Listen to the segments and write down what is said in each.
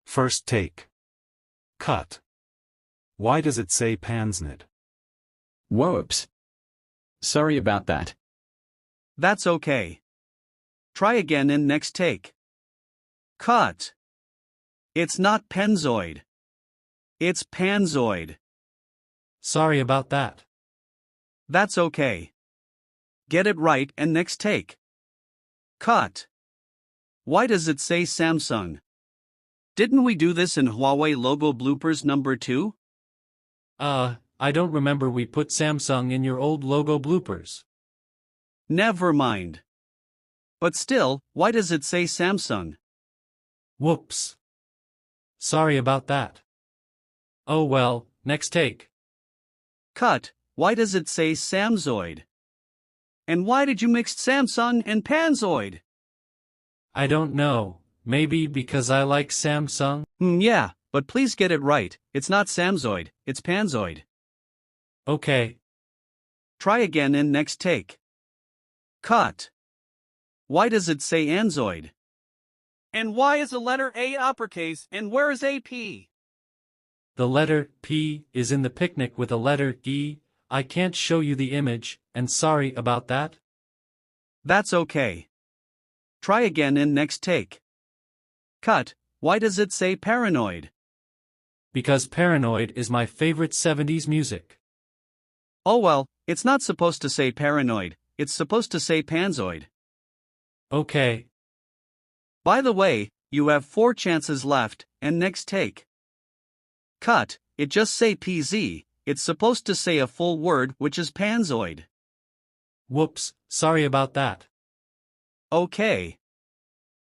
First take. Cut. Why does it say Pansnit? Whoops. Sorry about that. That's okay. Try again in next take. Cut. It's not penzoid. It's panzoid. Sorry about that. That's okay. Get it right and next take. Cut. Why does it say Samsung? Didn't we do this in Huawei logo bloopers number 2? I don't remember we put Samsung in your old logo bloopers. Never mind. But still, why does it say Samsung? Whoops. Sorry about that. Oh well, next take. Cut. Why does it say Samzoid? And why did you mix Samsung and Panzoid? I don't know, maybe because I like Samsung? Yeah, but please get it right, it's not Samzoid, it's Panzoid. Okay. Try again in next take. Cut. Why does it say Anzoid? And why is the letter A uppercase and where is AP? The letter P is in the picnic with a letter E. I can't show you the image, and sorry about that. That's okay. Try again in next take. Cut. Why does it say paranoid? Because Paranoid is my favorite 70s music. Oh well, it's not supposed to say paranoid, it's supposed to say panzoid. Okay. By the way, you have 4 chances left, and next take. Cut. It just say PZ, it's supposed to say a full word which is panzoid. Whoops, sorry about that. Okay.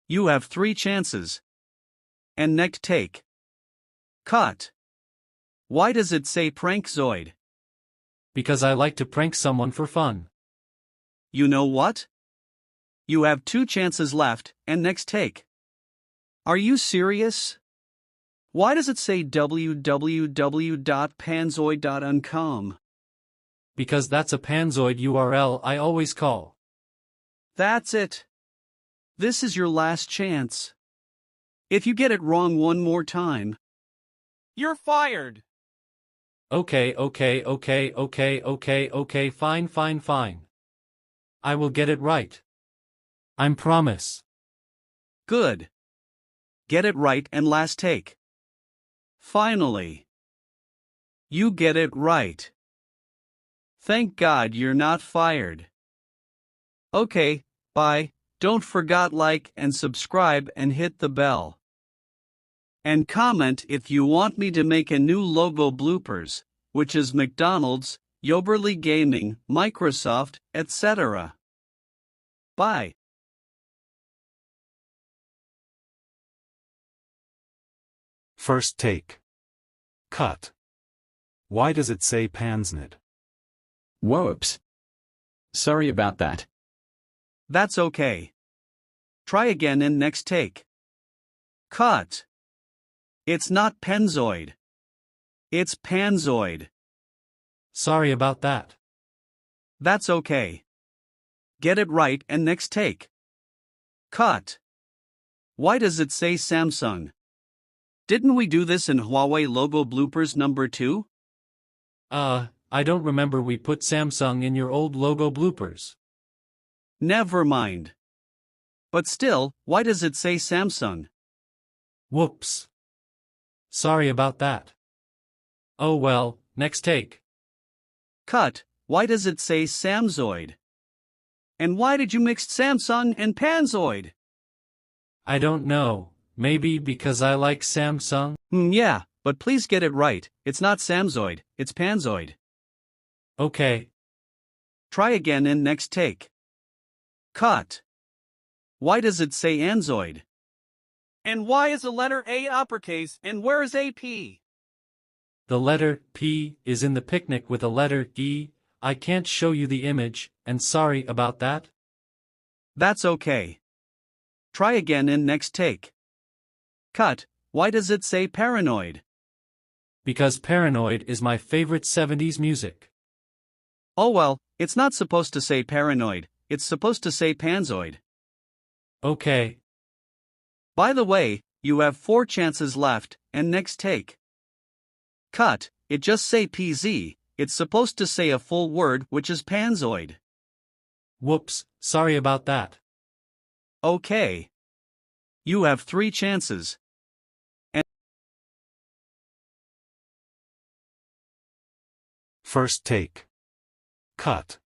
You have 3 chances. And next take. Cut. Why does it say prankzoid? Because I like to prank someone for fun. You know what? You have 2 chances left, and next take. Are you serious? Why does it say www.panzoid.uncom? Because that's a Panzoid URL I always call. That's it. This is your last chance. If you get it wrong one more time, you're fired. Okay, fine. I will get it right. I'm promise. Good. Get it right and last take. Finally. You get it right. Thank God you're not fired. Okay, bye. Don't forget like and subscribe and hit the bell. And comment if you want me to make a new logo bloopers, which is McDonald's, Yoberly Gaming, Microsoft, etc. Bye. First take. Cut. Why does it say Pansnit? Whoops. Sorry about that. That's okay. Try again in next take. Cut. It's not penzoid. It's panzoid. Sorry about that. That's okay. Get it right and next take. Cut. Why does it say Samsung? Didn't we do this in Huawei logo bloopers number 2? I don't remember we put Samsung in your old logo bloopers. Never mind. But still, why does it say Samsung? Whoops. Sorry about that. Oh well, next take. Cut. Why does it say Samzoid? And why did you mix Samsung and Panzoid? I don't know, maybe because I like Samsung? Yeah, but please get it right, it's not Samzoid, it's Panzoid. Okay. Try again in next take. Cut. Why does it say Anzoid? And why is the letter A uppercase and where is AP? The letter P is in the picnic with a letter E. I can't show you the image, and sorry about that. That's okay. Try again in next take. Cut. Why does it say paranoid? Because Paranoid is my favorite 70s music. Oh well, it's not supposed to say paranoid, it's supposed to say panzoid. Okay. By the way, You have 4 chances left, and next take. Cut, it just say PZ, it's supposed to say a full word which is panzoid. Whoops, sorry about that. Okay. You have 3 chances. First take. Cut.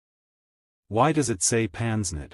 Why does it say pansnid?